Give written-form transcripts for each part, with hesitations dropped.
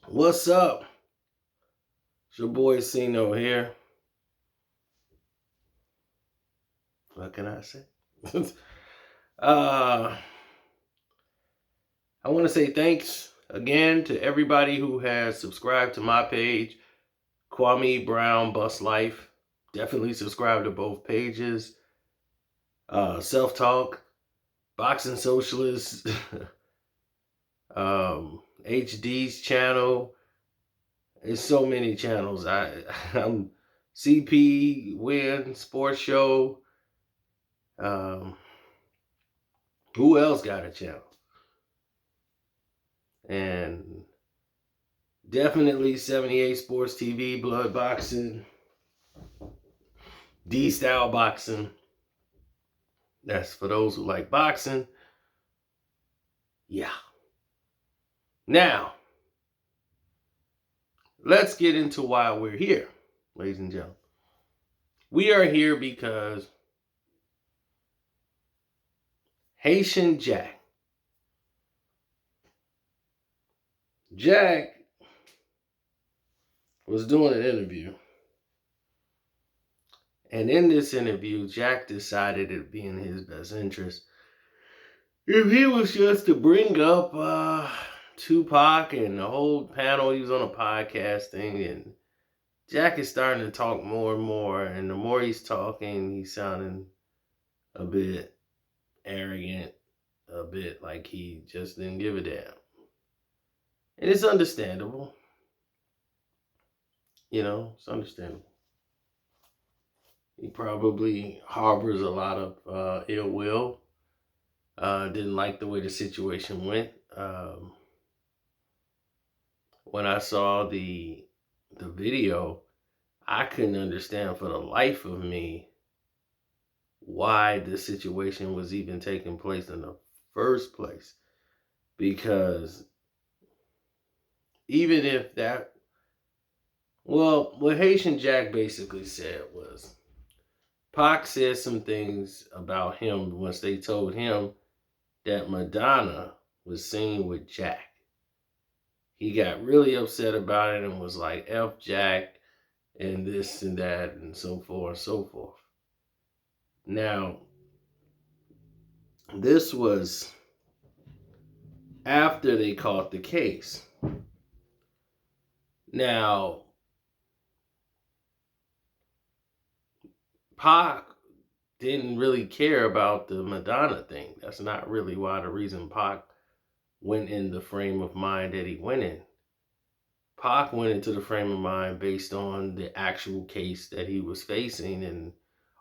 What's up? It's your boy Cino here. What can I say? uh, I want to say thanks again to everybody who has subscribed to my page, Kwame Brown Bus Life. Definitely subscribe to both pages. Self Talk, Boxing Socialist, HD's channel. There's so many channels. I'm CP Win Sports Show. Um, who else got a channel? And definitely 78 Sports TV, Blood Boxing, D Style Boxing. That's for those who like boxing. Yeah. Now, let's get into why we're here, ladies and gentlemen. We are here because Haitian Jack was doing an interview. And in this interview, Jack decided it'd be in his best interest if he was just to bring up Tupac and the whole panel. He was on a podcast thing, and Jack is starting to talk more and more. And the more he's talking, he's sounding a bit arrogant, a bit like he just didn't give a damn. And it's understandable. It's understandable. He probably harbors a lot of ill will. Didn't like the way the situation went. When I saw the video, I couldn't understand for the life of me why the situation was even taking place in the first place. Because even if that, what Haitian Jack basically said was, Pac said some things about him once they told him that Madonna was seen with Jack. He got really upset about it and was like, F Jack and this and that and so forth and so forth. Now, this was after they caught the case. Now, Pac didn't really care about the Madonna thing. That's not really the reason Pac went in the frame of mind that he went in. Pac went into the frame of mind based on the actual case that he was facing and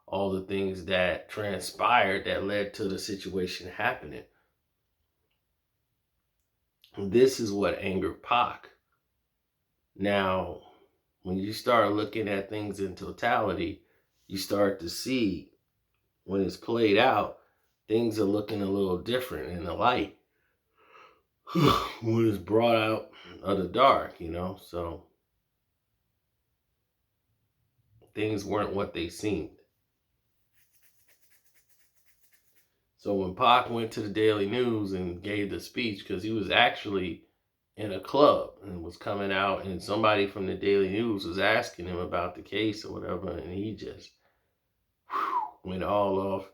all the things that transpired that led to the situation happening. This is what angered Pac. Now, when you start looking at things in totality, you start to see when it's played out, things are looking a little different in the light when it's brought out of the dark, so things weren't what they seemed. So when Pac went to the Daily News and gave the speech, because he was actually in a club and was coming out, and somebody from the Daily News was asking him about the case or whatever, and he just went all off,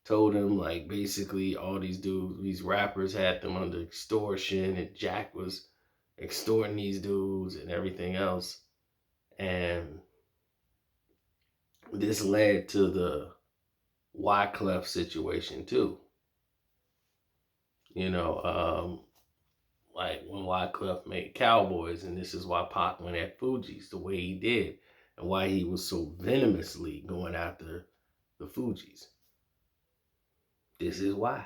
told him like basically all these rappers had them under extortion, and Jack was extorting these dudes and everything else. And this led to the Wyclef situation too. Like when Wyclef made Cowboys, and this is why Pac went at Fugees the way he did, and why he was so venomously going after the Fugees. This is why.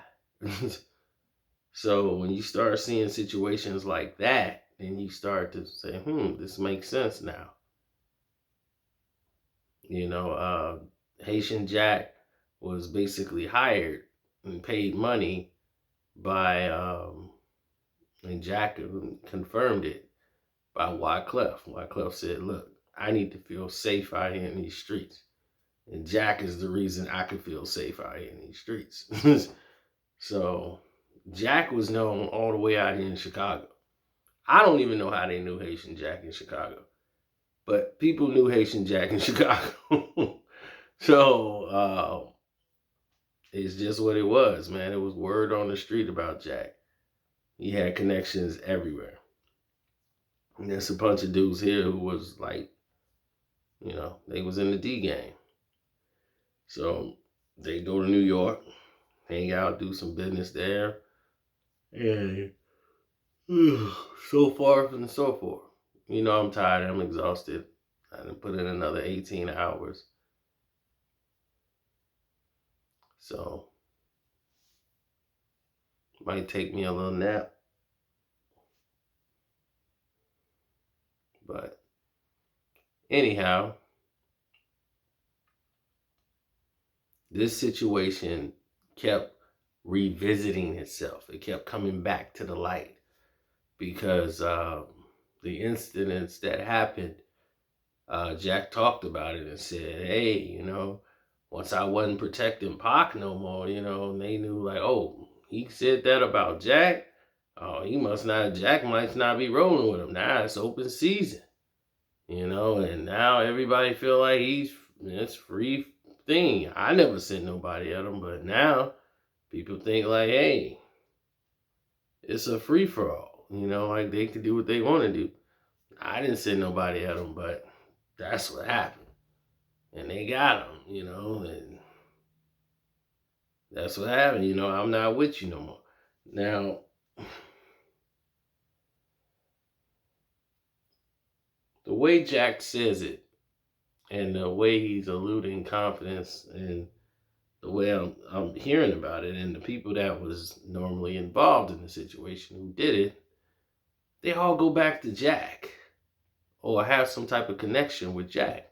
So when you start seeing situations like that, then you start to say, this makes sense now. Haitian Jack was basically hired and paid money by, and Jack confirmed it, by Wyclef. Wyclef said, look, I need to feel safe out here in these streets. And Jack is the reason I could feel safe out here in these streets. So Jack was known all the way out here in Chicago. I don't even know how they knew Haitian Jack in Chicago, but people knew Haitian Jack in Chicago. So it's just what it was, man. It was word on the street about Jack. He had connections everywhere. And there's a bunch of dudes here who was like, they was in the D game. So they go to New York, hang out, do some business there, and so far and so forth. I'm tired. I'm exhausted. I done put in another 18 hours. So might take me a little nap. But anyhow, this situation kept revisiting itself. It kept coming back to the light because the incidents that happened, Jack talked about it and said, hey, once I wasn't protecting Pac no more, and they knew like, oh, he said that about Jack. Oh, Jack must not be rolling with him. Now it's open season, and now everybody feel like it's free thing. I never sent nobody at him, but now people think like, hey, it's a free for all, like they can do what they want to do. I didn't send nobody at him, but that's what happened. And they got him, and that's what happened. I'm not with you no more. Now, the way Jack says it, and the way he's eluding confidence, and the way I'm hearing about it, and the people that was normally involved in the situation who did it, they all go back to Jack or have some type of connection with Jack.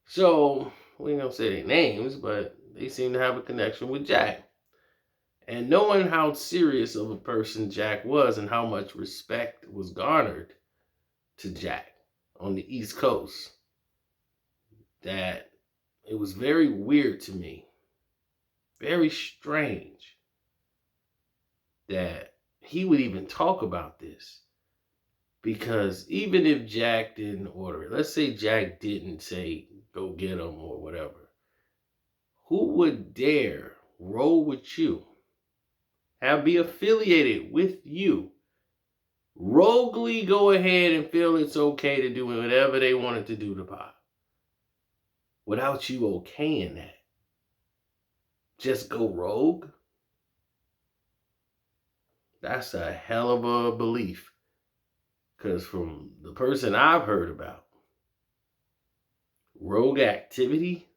So we ain't gonna say their names, but they seem to have a connection with Jack. And knowing how serious of a person Jack was and how much respect was garnered to Jack on the East Coast, that it was very weird to me, very strange that he would even talk about this. Because even if Jack didn't order it, let's say Jack didn't say, go get him or whatever, who would dare roll with you, be affiliated with you, roguely go ahead and feel it's okay to do whatever they wanted to do to Pop without you okaying that? Just go rogue? That's a hell of a belief. Because from the person I've heard about, rogue activity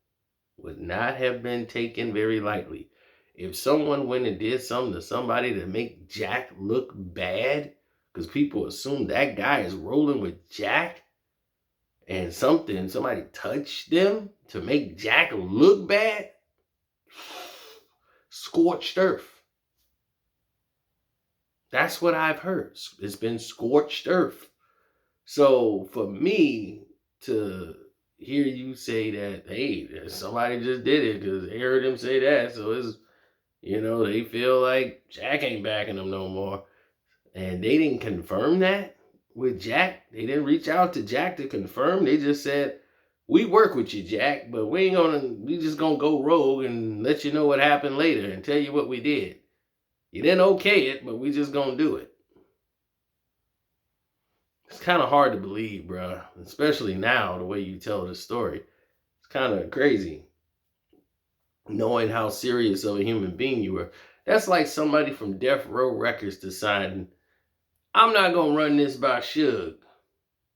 would not have been taken very lightly. If someone went and did something to somebody to make Jack look bad, because people assume that guy is rolling with Jack, and somebody touched them to make Jack look bad, scorched earth. That's what I've heard. It's been scorched earth. So for me to hear you say that, hey, somebody just did it because they heard him say that, so it's, they feel like Jack ain't backing them no more. And they didn't confirm that with Jack. They didn't reach out to Jack to confirm. They just said, we work with you, Jack, but we just gonna go rogue and let you know what happened later and tell you what we did. You didn't okay it, but we just gonna do it. It's kind of hard to believe, bro. Especially now, the way you tell the story. It's kind of crazy. Knowing how serious of a human being you were. That's like somebody from Death Row Records deciding, I'm not going to run this by Suge,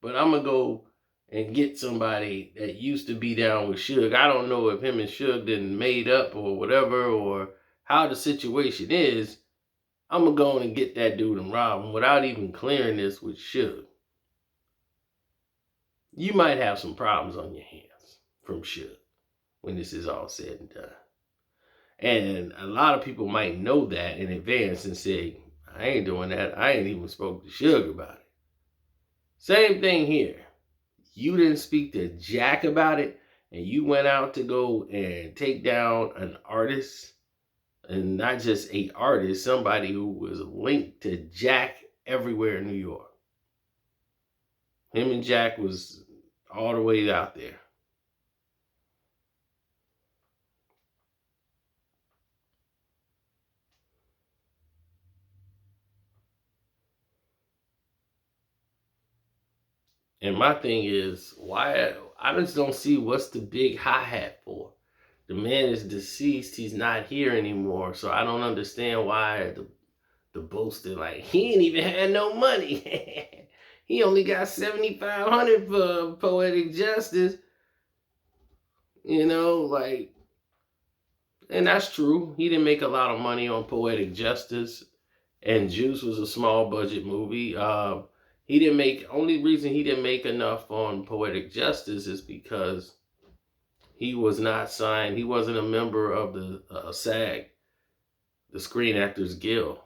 but I'm going to go and get somebody that used to be down with Suge. I don't know if him and Suge didn't made up or whatever, or how the situation is. I'm going to go and get that dude and rob him without even clearing this with Suge. You might have some problems on your hands from Suge when this is all said and done. And a lot of people might know that in advance and say, I ain't doing that. I ain't even spoke to Suge about it. Same thing here. You didn't speak to Jack about it, and you went out to go and take down an artist, and not just an artist, somebody who was linked to Jack everywhere in New York. Him and Jack was all the way out there. And my thing is, why I just don't see what's the big hi hat for. The man is deceased; he's not here anymore. So I don't understand why the boasting like he ain't even had no money. He only got 7,500 for poetic justice. Like, and that's true. He didn't make a lot of money on poetic justice, and Juice was a small budget movie. He didn't make. Only reason he didn't make enough on poetic justice is because he was not signed. He wasn't a member of the SAG, the Screen Actors Guild.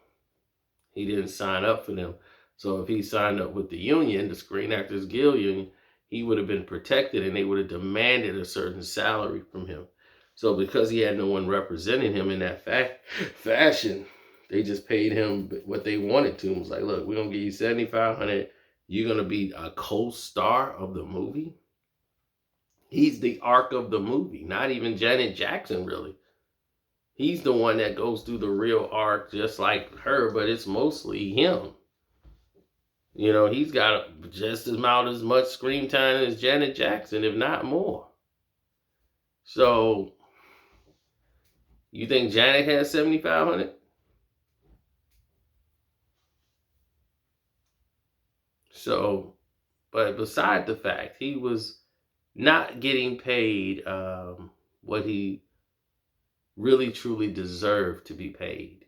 He didn't sign up for them. So if he signed up with the union, the Screen Actors Guild union, he would have been protected and they would have demanded a certain salary from him. So because he had no one representing him in that fashion, they just paid him what they wanted to. It was like, look, we're going to give you 7,500. You're going to be a co-star of the movie. He's the arc of the movie, not even Janet Jackson, really. He's the one that goes through the real arc just like her, but it's mostly him. He's got just about as much screen time as Janet Jackson, if not more. So, you think Janet has 7,500? So, but beside the fact, he was not getting paid what he really truly deserved to be paid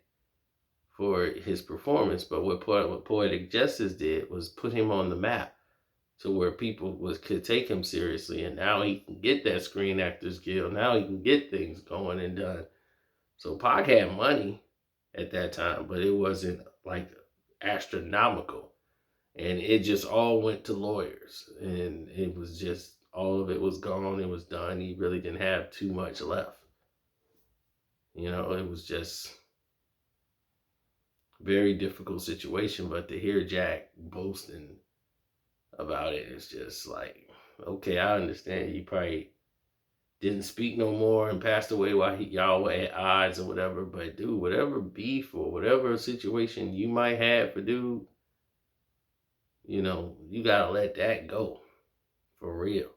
for his performance. But what Poetic Justice did was put him on the map to where people could take him seriously, and now he can get that Screen Actors Guild. Now he can get things going and done. So Pac had money at that time, but it wasn't like astronomical, and it just all went to lawyers, and it was just all of it was gone. It was done. He really didn't have too much left. It was just very difficult situation. But to hear Jack boasting about it, it's just like, okay, I understand. You probably didn't speak no more and passed away while y'all were at odds or whatever. But dude, whatever beef or whatever situation you might have for dude, you gotta let that go for real.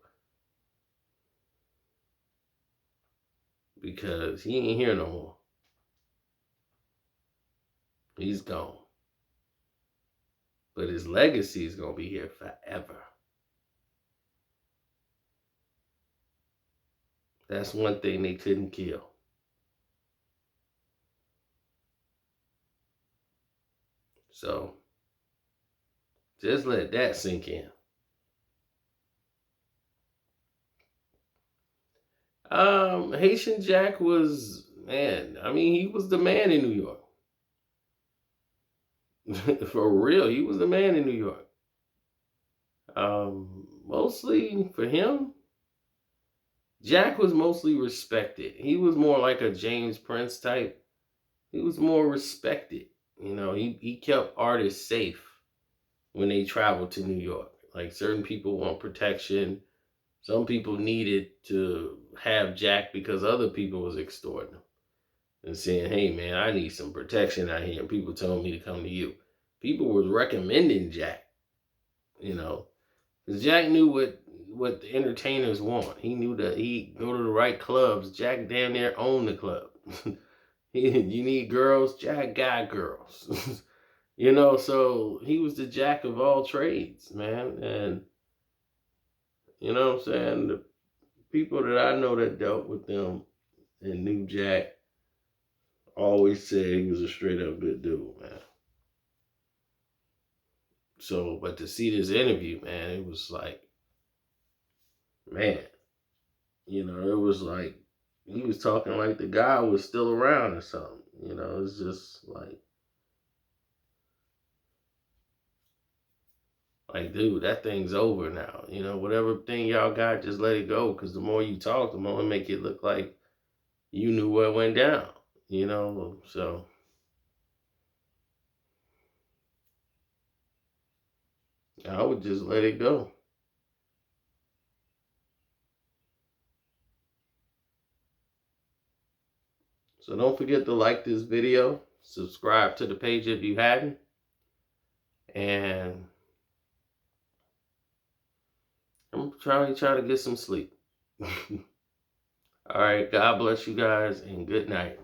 Because he ain't here no more. He's gone. But his legacy is gonna be here forever. That's one thing they couldn't kill. So just let that sink in. Haitian Jack was, man, I mean, he was the man in New York. For real, he was the man in New York. Mostly for him, Jack was mostly respected. He was more like a James Prince type. He was more respected. He kept artists safe when they traveled to New York. Like, certain people want protection. Some people needed to have Jack because other people was extorting them and saying, hey man, I need some protection out here. And people told me to come to you. People was recommending Jack, because Jack knew what the entertainers want. He knew that he go to the right clubs. Jack damn near owned the club. You need girls, Jack got girls. So he was the Jack of all trades, man. And you know what I'm saying? The people that I know that dealt with them and knew Jack always said he was a straight up good dude, man. So, but to see this interview, man, it was like, man, it was like he was talking like the guy was still around or something. It's just like, dude, that thing's over now. Whatever thing y'all got, just let it go. Because the more you talk, the more it make it look like you knew what went down. So I would just let it go. So don't forget to like this video, subscribe to the page if you hadn't, and I'm trying to get some sleep. All right, God bless you guys, and good night.